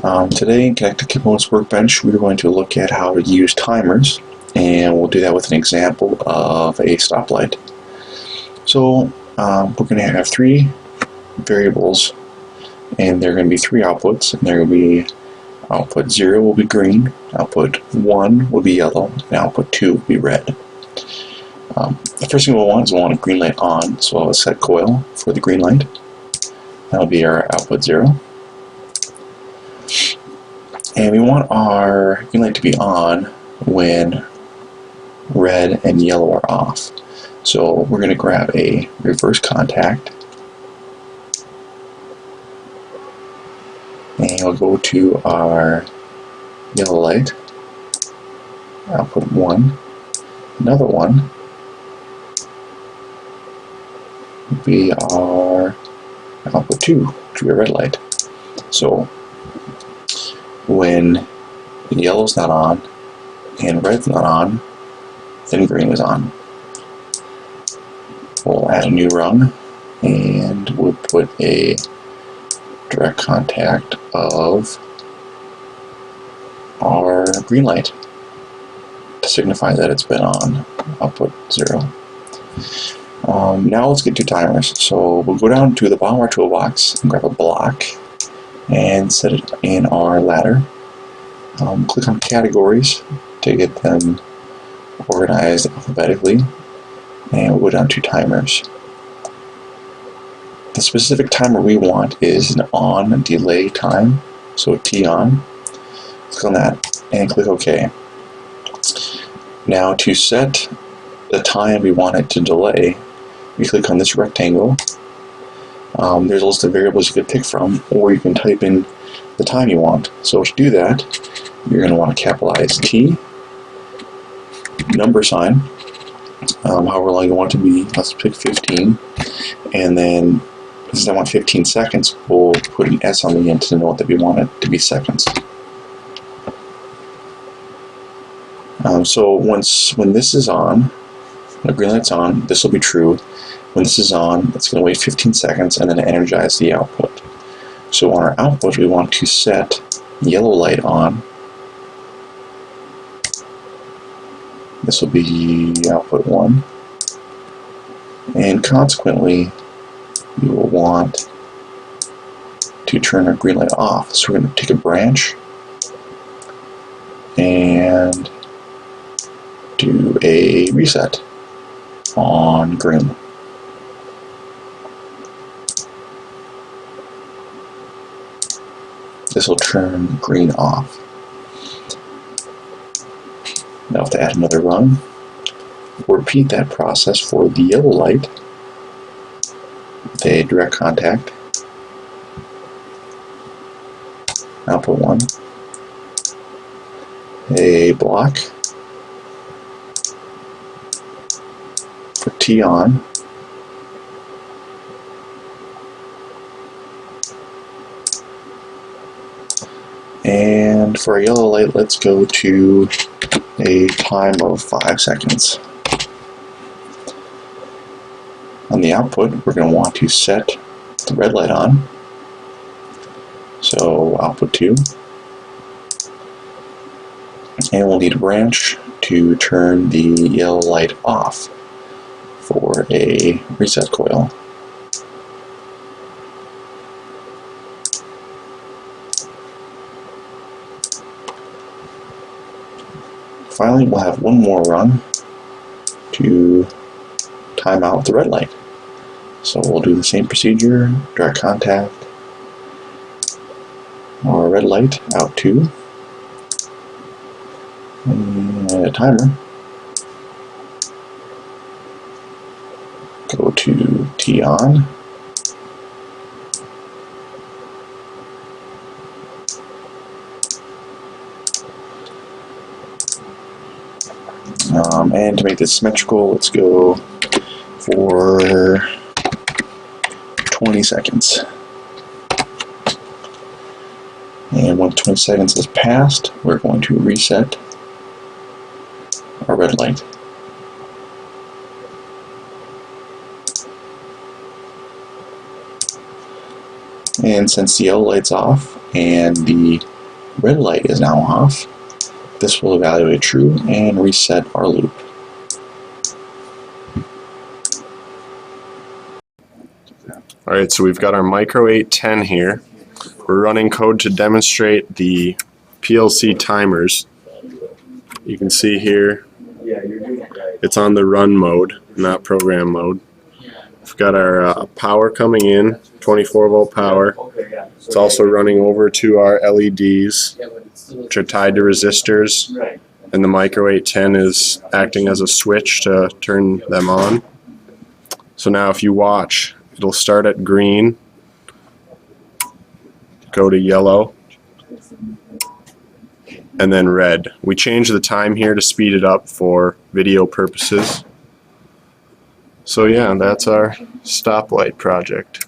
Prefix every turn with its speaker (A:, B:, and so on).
A: Today in Connected Components Workbench, we're going to look at how to use timers, and we'll do that with an example of a stoplight. So we're going to have three variables, and there are going to be three outputs, and there will be output 0 will be green, output 1 will be yellow, and output 2 will be red. The first thing we'll want a green light on, so I'll set coil for the green light. That'll be our output 0. And we want our green light to be on when red and yellow are off. So we're going to grab a reverse contact, and we'll go to our yellow light, output 1, another one would be our output 2, which would be a red light. So when yellow's not on and red's not on, then green is on. We'll add a new rung, and we'll put a direct contact of our green light to signify that it's been on, output 0. Now let's get to timers. So we'll go down to the bottom of our toolbox and grab a block and set it in our ladder. Click on categories to get them organized alphabetically, and we'll go down to timers. The specific timer we want is an on delay time, so T on. Click on that and click OK. Now to set the time we want it to delay, you click on this rectangle. There's a list of variables you could pick from, or you can type in the time you want. So to do that, you're going to want to capitalize T, number sign, however long you want it to be. Let's pick 15, and then since I want 15 seconds, we'll put an S on the end to denote that we want it to be seconds. So when this is on, the green light's on, this will be true. When this is on, it's going to wait 15 seconds and then energize the output. So on our output, we want to set yellow light on. This will be output 1. And consequently, we will want to turn our green light off. So we're going to take a branch and do a reset on green. This will turn green off. Now I have to add another rung. We'll repeat that process for the yellow light with a direct contact. Output 1. A block for T on. And for a yellow light, let's go to a time of 5 seconds. On the output, we're going to want to set the red light on. So output 2. And we'll need a branch to turn the yellow light off for a reset coil. Finally, we'll have one more run to time out the red light. So we'll do the same procedure, direct contact, our red light, out 2, and a timer. Go to T on. And to make this symmetrical, let's go for 20 seconds. And once 20 seconds has passed, we're going to reset our red light. And since the yellow light's off and the red light is now off, this will evaluate true and reset our loop.
B: Alright, so we've got our Micro 810 here. We're running code to demonstrate the PLC timers. You can see here it's on the run mode, not program mode. We've got our power coming in, 24 volt power. It's also running over to our LEDs, which are tied to resistors, and the Micro 810 is acting as a switch to turn them on. So now if you watch, it'll start at green, go to yellow, and then red. We changed the time here to speed it up for video purposes. So yeah, that's our stoplight project.